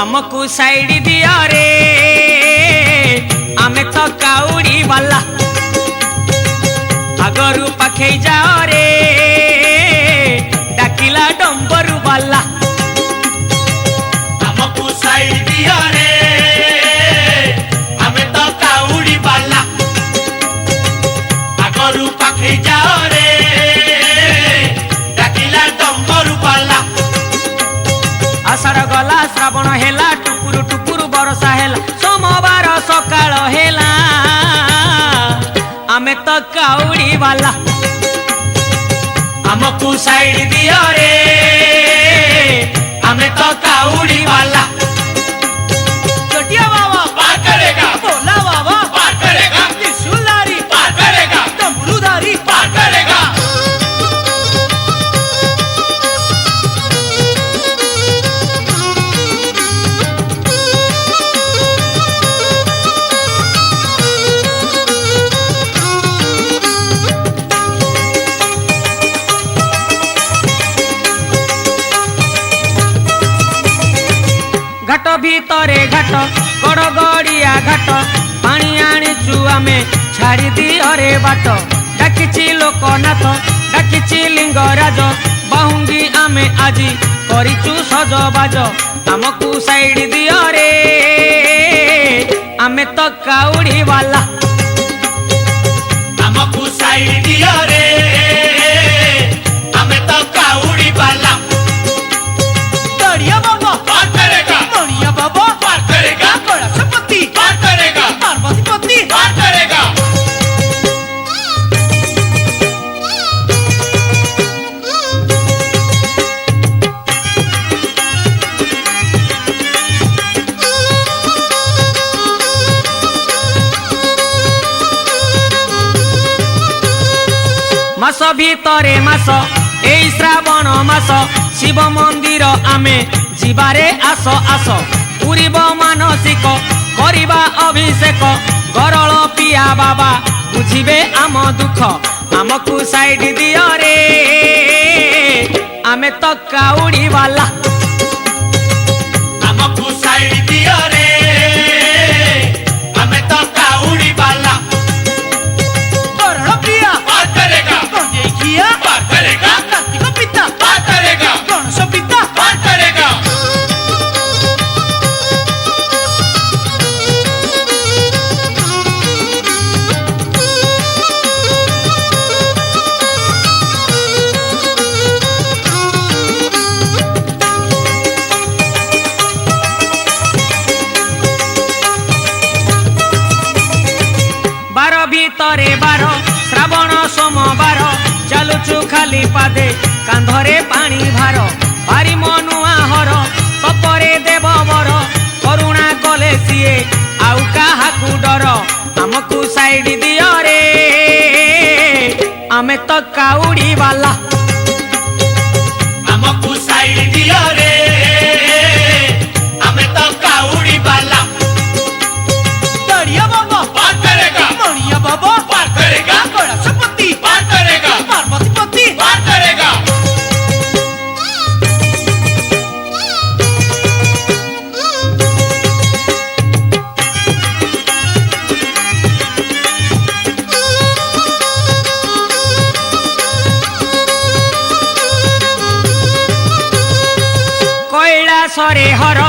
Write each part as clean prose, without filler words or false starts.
आमको साइड दिया रे आमे तो काउड़ी वाला आगरू पाखे जाओ रे डाकिला डंबरू वाला आमको साइड दिया रे आमे तो काउड़ी वाला आगरू पाखे जाओ रे डाकिला डंबरू वाला आषाढ़ गला श्रावण हेला टुकुरु टुकुरु बरसा हेला सोमवार सकाळ हेला आमे तो काउड़ी वाला आमको साइड दिया रे आमे तो काउड़ी वाला चटिया बाबा पार करेगा भोला बाबा पार करेगा त्रिशूलधारी पार करेगा डमरूधारी पार करेगा घाट भीतरे घाट गड़गड़िया घाट पानी आनीचु आमे छाड़ी दियो रे बाट डाकिची लोकनाथ डाकिची लिंगराज बाहुंगी आमे आजी करिचु सजबाज आमको साइड दियो रे आमे तो काउड़ी वाला आमको साइड दिया रे आमे तो काउड़ी वाला दरिया बाबा पार करेगा दरिया बाबा पार करेगा गणेशपति पार करेगा पार्वतीपति पार करेगा मास भीतरे मास एई श्रावण मास शिव मंदिर आमे जीवारे आस आस पूरीब मानसिक करिबा अभिषेक गरल पिया बाबा बुझिबे आम दुख आमको साइड दियो रे आमे तो काउड़ी वाला आमको साइड दिया रे आमे तो काउड़ी वाला गरल पिया पार करेगा गंजेखिया पार करेगा कार्तिक पिता पार करेगा गणेश पिता पार करेगा बार भीतरे बार श्रावण सोमवार चालुचु खाली पादे कांधरे पानी भार भारी मनुआ हर तपरे देव बर करुणा कले सीए आउ काहाकू डर आमको साइड दियो रे आमे तो काउड़ी वाला आमको साइड दिया रे आमे तो काउड़ी वाला दरिया बाबा पार करेगा मणिया बाबा पार करेगा गणेशपति पार करेगा पार्वतीपति पार करेगा कैलासरे हर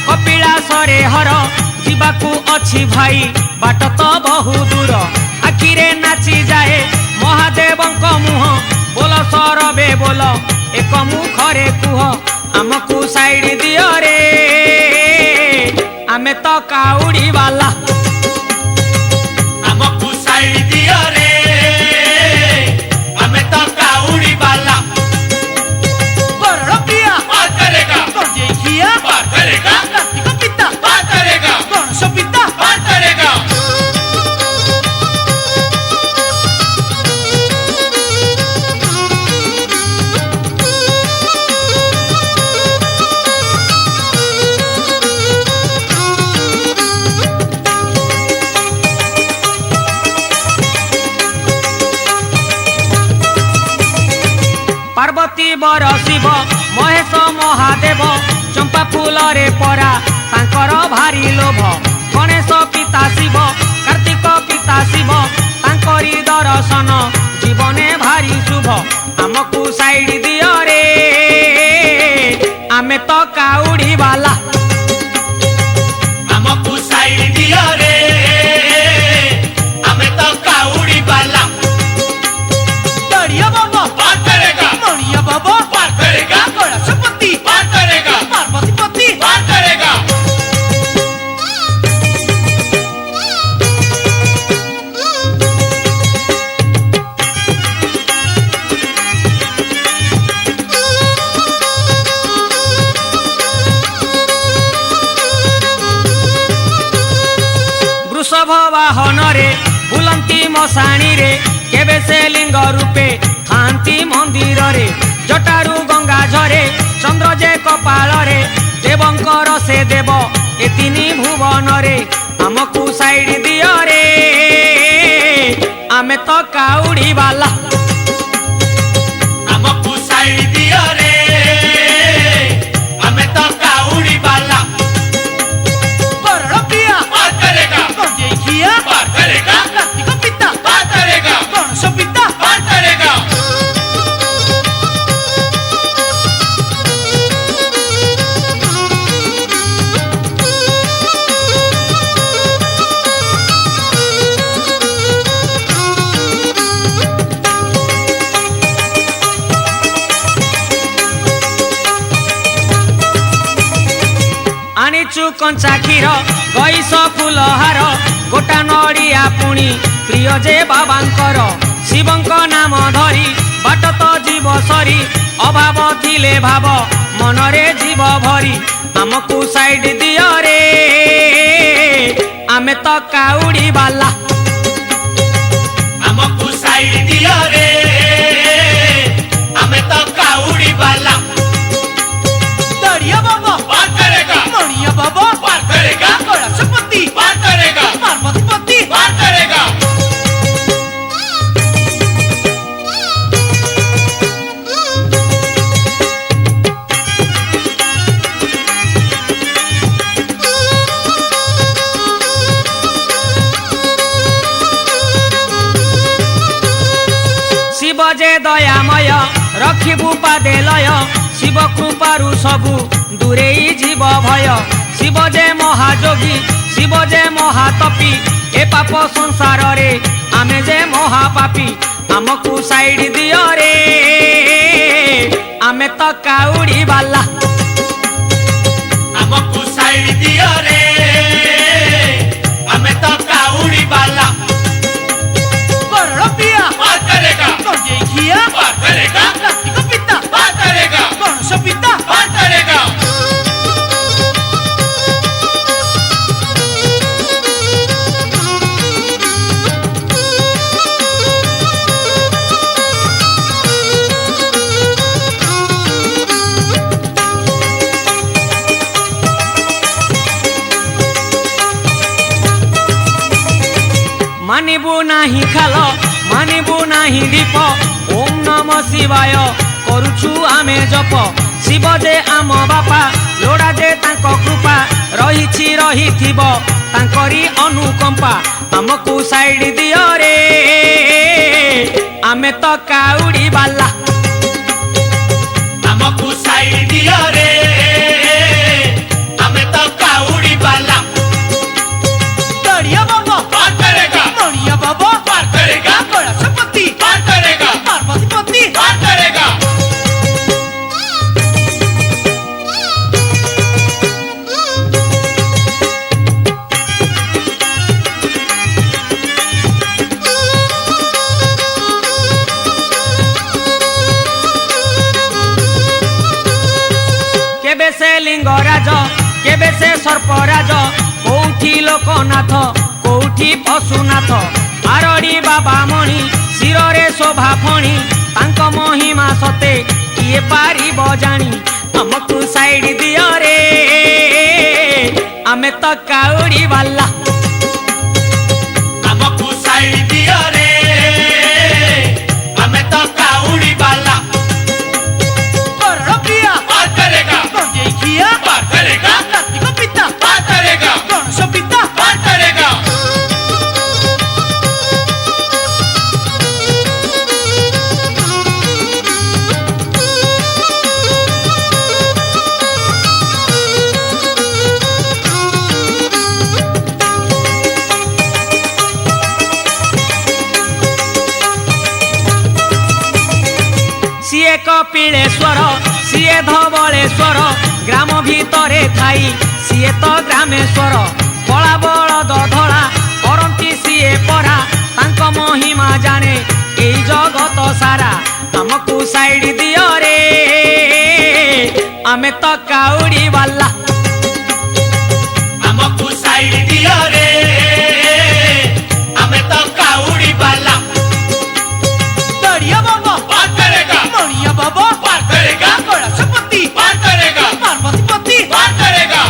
कपिलासरे हर जीवाकू अछि भाई बाट तो बहु दूर आखिरे नाची जाए महादेवंक मुह बोल सरबे बोल एक मुखरे कुह आमको साइड दियो रे आमे तो काउड़ी वाला आमको साइड दिया रे आमे तो काउड़ी वाला गरल पिया पार करेगा गंजेखिया पार करेगा कार्तिक पिता पार करेगा गणेश पिता पार करेगा पार्वती बर शिव महेश महादेव चंपा फूल रे परा तांकर भारी लोभ गणेश पिता शिव कार्तिक पिता शिव तांकरी दर्शन जीवने भारी शुभ आमको साइड दियो रे आमे तो काउड़ी वाला आमको साइड दियो रे हमें तो काउड़ी वाला दड़िया बाबा पार करेगा मणिया बाबा पार करेगा गणेशपति पार करेगा पार्वती पति पार करेगा वृषभ वाहन रे बुलंती मशाणी रे केबे से लिंग रूपे थांती मंदिर रे जटारू गंगा झरे चंद्र जे कपाल रे देवंकर से देव ए तिनी भुवन रे आमको साइड दियो रे आमे तो काउड़ी वाला आमको साइड दियो रे हमें तो काउड़ी वाला वरुण प्रिया पार करेगा गंजेखिया पार करेगा कार्तिक पिता पार करेगा गणेश पिता पार करेगा आनिचु कंचा क्षीर गईस फूल हार गोटा नड़िया पुणी प्रिय जे बाबांकर शिवंक नाम धरी बाट तो जीव सरी अभाव थिले भाव मनरे जीव भरी आमको साइड दियो रे आमे तो काउड़ी वाला आमको साइड दियो रे हमें तो काउड़ी वाला दड़िया बाबा पार करेगा मणिया बाबा पार करेगा गणेशपति पार करेगा पार्वती पति पार करेगा शिव जे दयामय रखिबु पादे लय शिव कृपारु सबु दूरेई जीव भय शिव जे महाजोगी शिव जे महातपी ए पाप संसार रे आमे जे महापापी आमको साइड दियो रे आमे तो काउड़ी वाला आमको साइड दियो रे हमें तो काउड़ी वाला वरुण प्रिया पार करेगा गंजेखिया पार करेगा कार्तिक पिता पार करेगा गणेश पिता पार करेगा मानिबु नाही खाल मानिबु नाही दीप ओम नमः शिवाय करुछु आमे जप शिव जे आम बापा लोड़ा जे तांको कृपा रहिछि रहिथिब तांकरी अनुकंपा आमको साइड दियो रे आमे तो काउड़ी वाला आमको साइड दियो रे हमें तो काउड़ी वाला दड़िया बाबा पार करेगा मणिया बाबा पार करेगा गणेशपति पार करेगा पार्वती पति पार करेगा केबे से लिंगराज केबे से सर्पराज कोठी लोकनाथ कोठी पशुनाथ आरड़ी बाबा मणि शिरे शोभा फणी तांक महिमा सते किए पारिब जानी आमको साइड दियो रे आमे तो काउड़ी वाला आमको साइड दियो रे हमें तो काउड़ी वाला वरुण प्रिया पार करेगा गंजेखिया पार करेगा कार्तिक पिता कपिलेश्वर सीए धवलेश्वर ग्राम भितरे थाई सीए तो ग्रामेश्वर कला बलद धला करती सीए परा तांक महिमा जाने एई जगत सारा हमकु साइड दियो रे आमे तो काउड़ी वाला हमकु साइड दियो रे हमें तो काउड़ी वाला दरिया बाबा पार करेगा मणिया बाबा पार करेगा कैलाशपति पार करेगा पार्वतीपति पार करेगा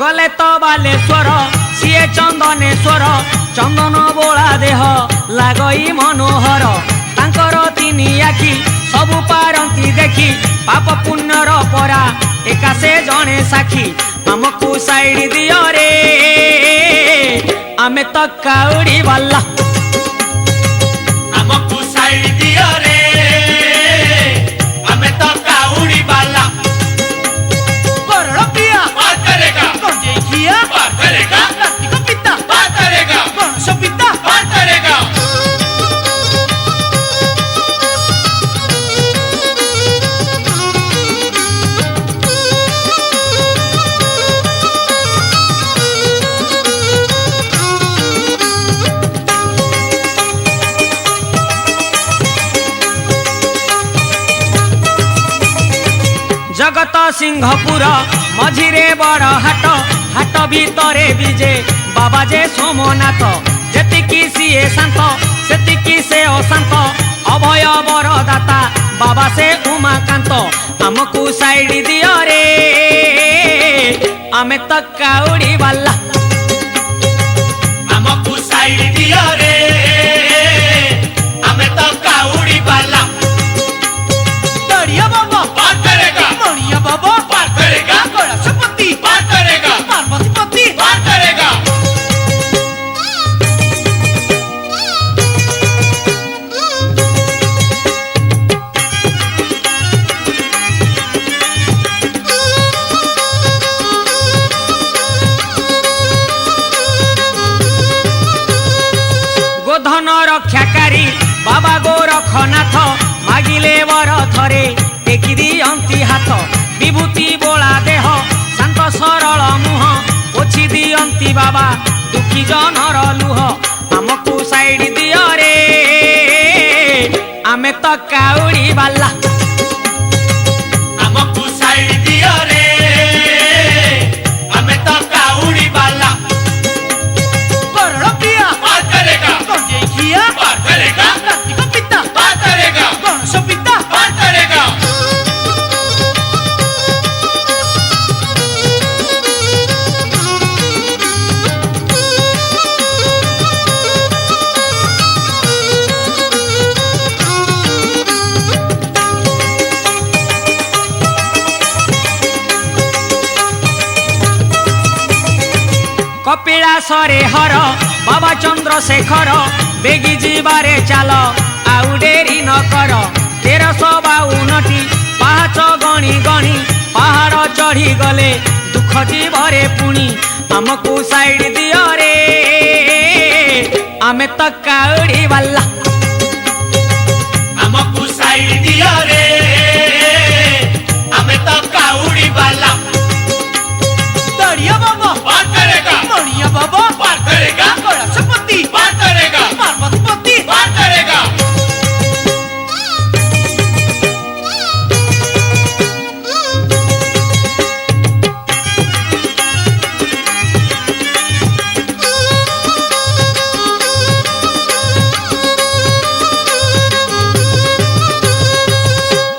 गले तो बालेश्वर सीए चंदनेश्वर चंदन बोला देह लागई मनोहर तांकर तीन आखि सबु पारंती देखी पाप पुण्यर परा एका से जने साखी हमकु साइड दियो रे आमे तो काउड़ी वाला हमकु साइड दियो रे हमें तो काउड़ी वाला करण प्रिया पार करेगा गंजे खिया पार करेगा कार्तिक पिता पार करेगा गणेश पिता पार करेगा जगत सिंहपुर मझिरे बड़ हाट हाट भितरे विजे बाबा जे सोमनाथ जेतिकी सीए शांत सेतिकी से अशांत अभय बरदाता बाबा से उमाकांत हमकु साइड दियो रे आमे तो काउड़ी वाला हमकु साइड दियो रे हमें तो काउड़ी वाला दरिया बाबा पार करेगा मणिया बाबा पार करेगा कैलाशपति पार करेगा पार्वतीपति पार करेगा गोधन रक्षाकारी बाबा गोरखनाथ मागिले वर थरे टेकी दियंती हाथ विभूति बोला देह शांत सरल मुह पोछि दियंती बाबा दुखी जनर लुह हमकु साइड दियो रे आमे तो काउड़ी वाला हमकु साइड दियो रे हमें तो काउड़ी वाला करण प्रिया पार करेगा गंजे खिया पार करेगा कार्तिक पिता पार करेगा गणेश पिता पार करेगा कपिलासरे हर बाबा चंद्रशेखर बेगी जीवारे चाल आउ डेरी न कर 1352 पाहाच गणी गणी पहाड़ चढ़ी गले दुख जीवरे पुणी हमकु साइड दियो रे आमे तो काउड़ी वाला हमकु साइड दियो रे हमें तो काउड़ी वाला दरिया बाबा पार करेगा मणिया बाबा पार करेगा कैलाशपति पार करेगा पार्वतीपति पार करेगा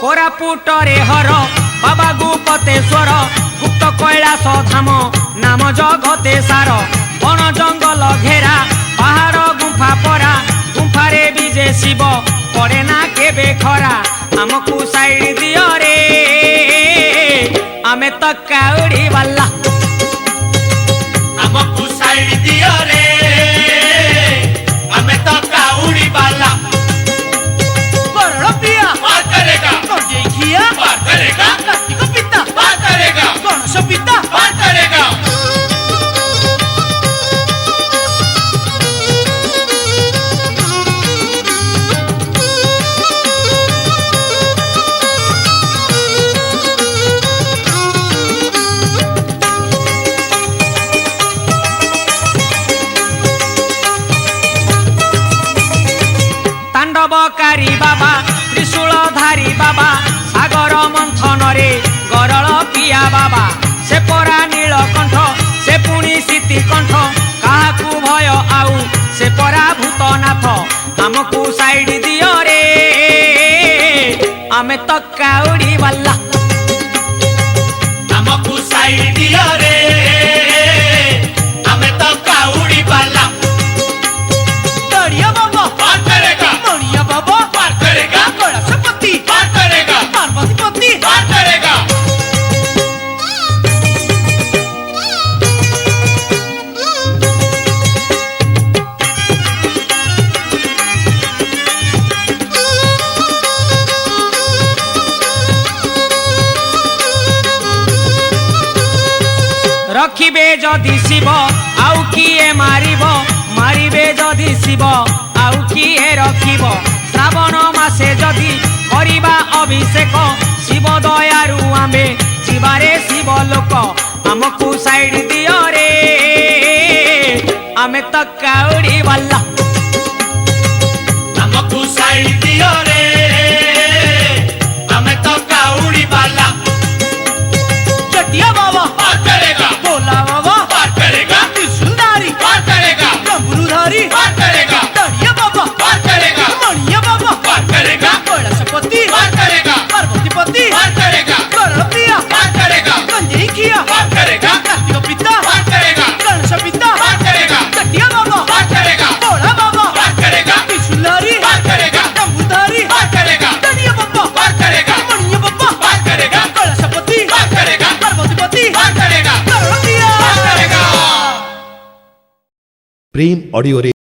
कोरापुटरे हर बाबा गुपतेश्वर गुप्त कैलाश धाम नाम जगते सार बन जंगल घेरा पहाड़ गुंफा परा गुंफारे विजे शिव पड़े ना केबे खरा हमकु साइड दियो रे आमे तो काउड़ी वाला हमकु साइड दियो रे हमें तो काउड़ी वाला बाबा से परा नीलकंठ से पुणी सीतिकंठ काहाकू भय आउ से परा भूतनाथ हमकू साइड दियो रे आमे तो काउड़ी वाला हमकू साइड दियो रे हमें तो काउड़ी वाला दड़िया बाबा पार करेगा मणिया बाबा पार करेगा कैलाशपति पार करेगा पार्वती पति पार करेगा रखिबे जदि शिव आउ किए मारिबे जदि शिव आउ किए रखिब श्रावण मासे जदि करिबा अभिषेक शिव दयारु आमे जीवारे शिव लोक हमकू साइड दियो रे आमे तो काउड़ी वाला हमकू साइड दियो रे हमें तो काउड़ी वाला चटिया बाबा पार करेगा भोला बाबा पार करेगा त्रिशूलधारी पार करेगा डमरूधारी पार करेगा दड़िया बाबा पार करेगा मणिया बाबा पार करेगा कैलाशपति पार करेगा पार्वती पति पार करेगा प्रिया पार करेगा कंजरी किया पार करेगा कार्तिक पिता पार करेगा गणेश पिता पार करेगा चटिया बाबा पार करेगा भोला बाबा पार करेगा त्रिशूलधारी पार करेगा डमरूधारी पार करेगा दड़िया बाबा पार करेगा मणिया बाबा पार करेगा कैलाशपति पार करेगा पार्वती पति पार करेगा प्रिया पार करेगा प्रेम ऑडियो रे